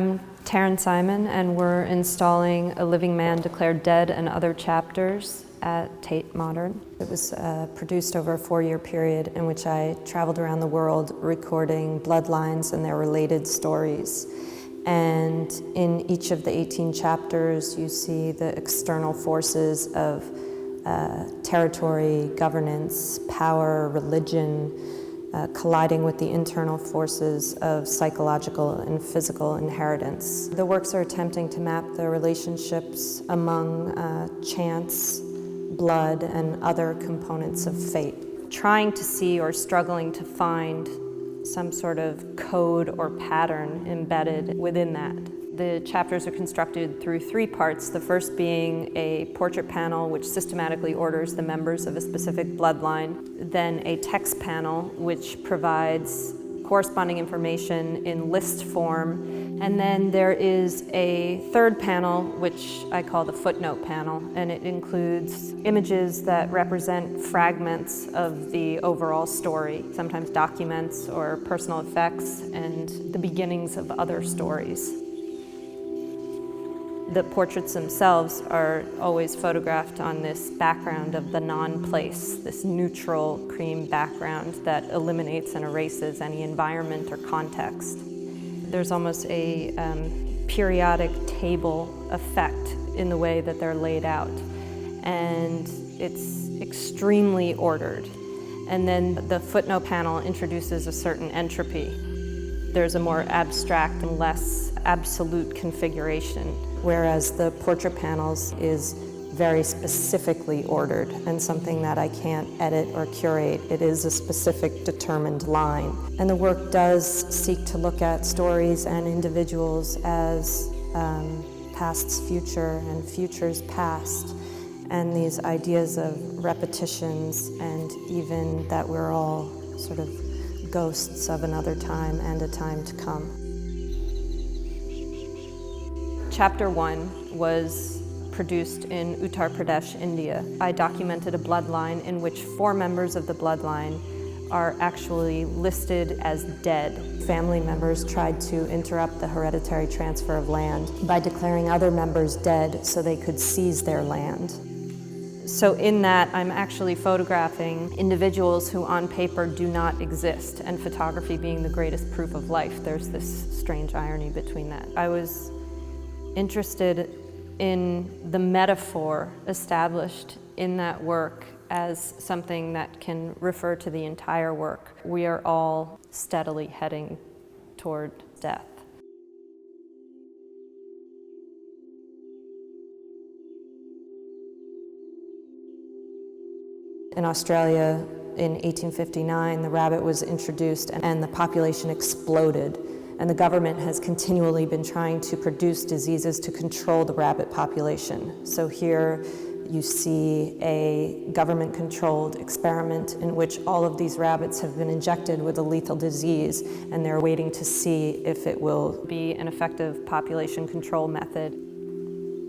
I'm Taryn Simon, and we're installing A Living Man Declared Dead and Other Chapters at Tate Modern. It was produced over a 4-year period in which I traveled around the world recording bloodlines and their related stories. And in each of the 18 chapters, you see the external forces of territory, governance, power, religion, colliding with the internal forces of psychological and physical inheritance. The works are attempting to map the relationships among chance, blood, and other components of fate. Trying to see or struggling to find some sort of code or pattern embedded within that. The chapters are constructed through 3 parts, the first being a portrait panel which systematically orders the members of a specific bloodline, then a text panel which provides corresponding information in list form, and then there is a third panel which I call the footnote panel, and it includes images that represent fragments of the overall story, sometimes documents or personal effects and the beginnings of other stories. The portraits themselves are always photographed on this background of the non-place, this neutral cream background that eliminates and erases any environment or context. There's almost a periodic table effect in the way that they're laid out, and it's extremely ordered. And then the footnote panel introduces a certain entropy. There's a more abstract and less absolute configuration, whereas the portrait panels is very specifically ordered and something that I can't edit or curate. It is a specific determined line. And the work does seek to look at stories and individuals as past's future and future's past, and these ideas of repetitions and even that we're all sort of ghosts of another time and a time to come. Chapter 1 was produced in Uttar Pradesh, India. I documented a bloodline in which 4 members of the bloodline are actually listed as dead. Family members tried to interrupt the hereditary transfer of land by declaring other members dead so they could seize their land. So in that, I'm actually photographing individuals who on paper do not exist, and photography being the greatest proof of life, there's this strange irony between that. I was interested in the metaphor established in that work as something that can refer to the entire work. We are all steadily heading toward death. In Australia, in 1859, the rabbit was introduced and the population exploded. And the government has continually been trying to produce diseases to control the rabbit population. So here you see a government-controlled experiment in which all of these rabbits have been injected with a lethal disease, and they're waiting to see if it will be an effective population control method.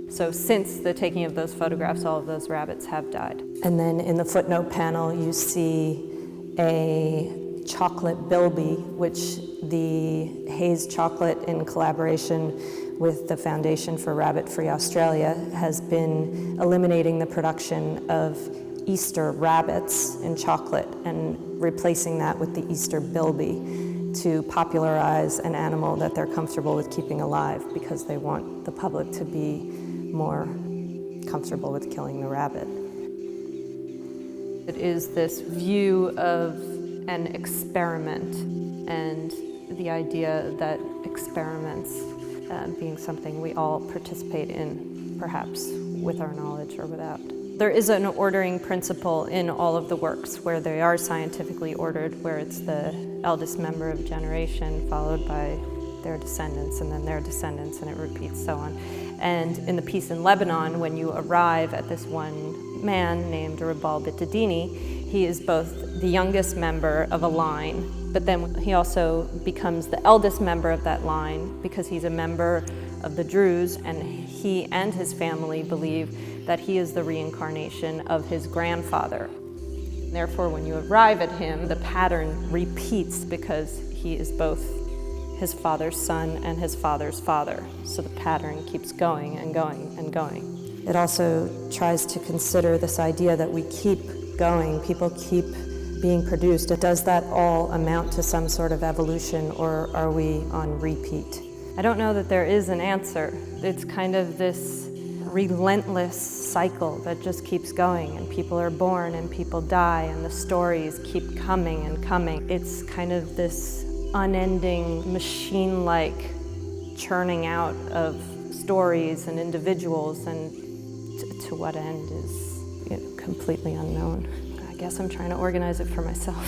So since the taking of those photographs, all of those rabbits have died. And then in the footnote panel, you see a chocolate bilby, which the Hayes Chocolate, in collaboration with the Foundation for Rabbit-Free Australia, has been eliminating the production of Easter rabbits in chocolate and replacing that with the Easter bilby to popularize an animal that they're comfortable with keeping alive, because they want the public to be more comfortable with killing the rabbit. It is this view of an experiment, and the idea that experiments being something we all participate in, perhaps with our knowledge or without. There is an ordering principle in all of the works where they are scientifically ordered, where it's the eldest member of a generation followed by their descendants and then their descendants, and it repeats so on. And in the piece in Lebanon, when you arrive at this one man named Rabal Bitadini, he is both the youngest member of a line, but then he also becomes the eldest member of that line because he's a member of the Druze, and he and his family believe that he is the reincarnation of his grandfather. Therefore, when you arrive at him, the pattern repeats because he is both his father's son, and his father's father. So the pattern keeps going and going and going. It also tries to consider this idea that we keep going, people keep being produced. Does that all amount to some sort of evolution, or are we on repeat? I don't know that there is an answer. It's kind of this relentless cycle that just keeps going, and people are born and people die and the stories keep coming and coming. It's kind of this unending machine-like churning out of stories and individuals, and to what end is completely unknown. I guess I'm trying to organize it for myself.